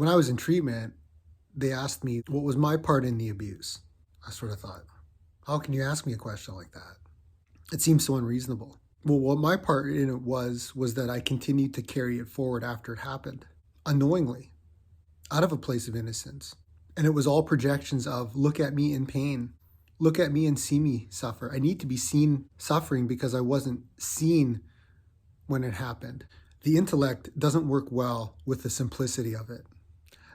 When I was in treatment, they asked me what was my part in the abuse. I sort of thought, how can you ask me a question like that? It seems so unreasonable. Well, what my part in it was that I continued to carry it forward after it happened, unknowingly, out of a place of innocence. And it was all projections of, look at me in pain. Look at me and see me suffer. I need to be seen suffering because I wasn't seen when it happened. The intellect doesn't work well with the simplicity of it.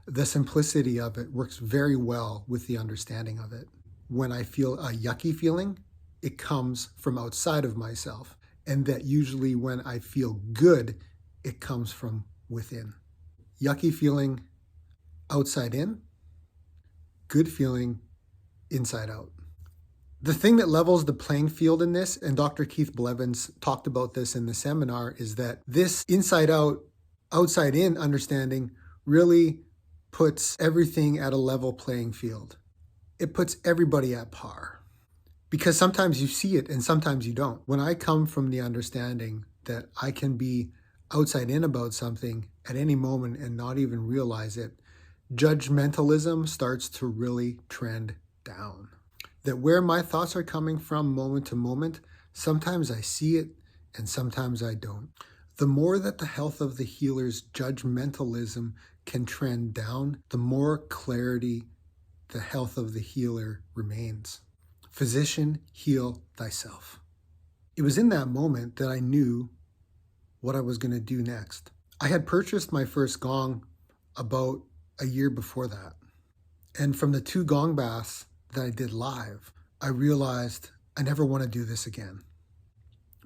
The simplicity of it works very well with the understanding of it. When I feel a yucky feeling, it comes from outside of myself. And that usually when I feel good, it comes from within. Yucky feeling, outside in. Good feeling, inside out. The thing that levels the playing field in this, and Dr. Keith Blevins talked about this in the seminar, is that this inside out, outside in understanding really puts everything at a level playing field. It puts everybody at par. Because sometimes you see it and sometimes you don't. When I come from the understanding that I can be outside in about something at any moment and not even realize it, judgmentalism starts to really trend down. That where my thoughts are coming from moment to moment, sometimes I see it and sometimes I don't. The more that the health of the healer's judgmentalism can trend down, the more clarity the health of the healer remains. Physician, heal thyself. It was in that moment that I knew what I was going to do next. I had purchased my first gong about a year before that. And from the 2 gong baths that I did live, I realized I never want to do this again.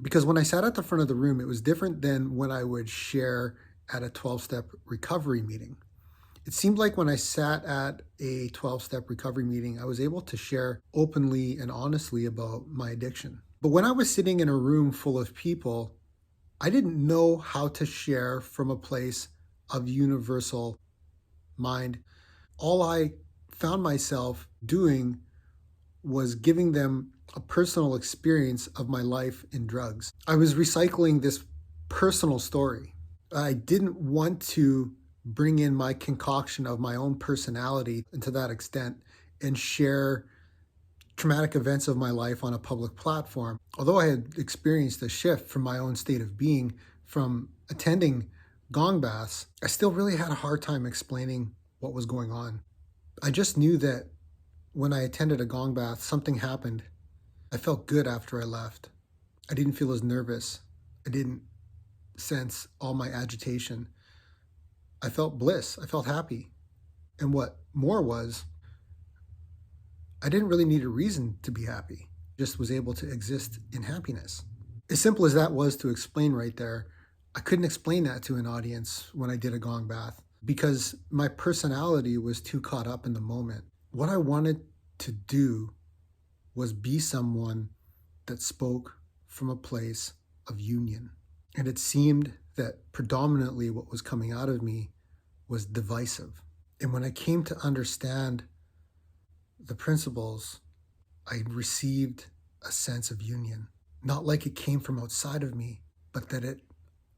Because when I sat at the front of the room, it was different than when I would share at a 12-step recovery meeting. It seemed like when I sat at a 12-step recovery meeting, I was able to share openly and honestly about my addiction. But when I was sitting in a room full of people, I didn't know how to share from a place of universal mind. All I found myself doing was giving them a personal experience of my life in drugs. I was recycling this personal story. I didn't want to bring in my concoction of my own personality and to that extent and share traumatic events of my life on a public platform. Although I had experienced a shift from my own state of being from attending gong baths, I still really had a hard time explaining what was going on. I just knew that when I attended a gong bath, something happened. I felt good after I left. I didn't feel as nervous. I didn't sense all my agitation. I felt bliss. I felt happy. And what more was, I didn't really need a reason to be happy. Just was able to exist in happiness. As simple as that was to explain right there, I couldn't explain that to an audience when I did a gong bath because my personality was too caught up in the moment. What I wanted to do was be someone that spoke from a place of union. And it seemed that predominantly what was coming out of me was divisive. And when I came to understand the principles, I received a sense of union. Not like it came from outside of me, but that it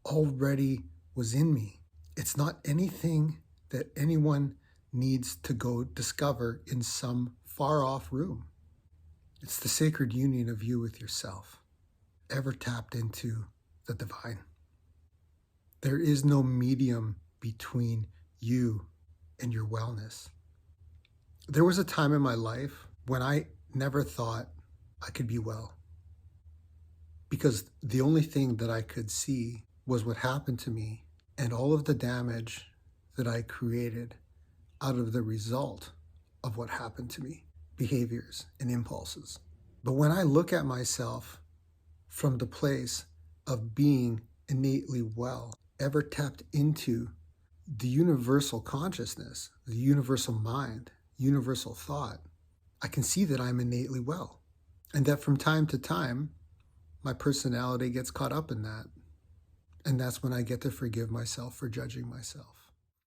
already was in me. It's not anything that anyone needs to go discover in some far off room. It's the sacred union of you with yourself, ever tapped into the divine. There is no medium between you and your wellness. There was a time in my life when I never thought I could be well because the only thing that I could see was what happened to me and all of the damage that I created out of the result of what happened to me, behaviors and impulses. But when I look at myself from the place of being innately well, ever tapped into the universal consciousness, the universal mind, universal thought, I can see that I'm innately well. And that from time to time, my personality gets caught up in that. And that's when I get to forgive myself for judging myself.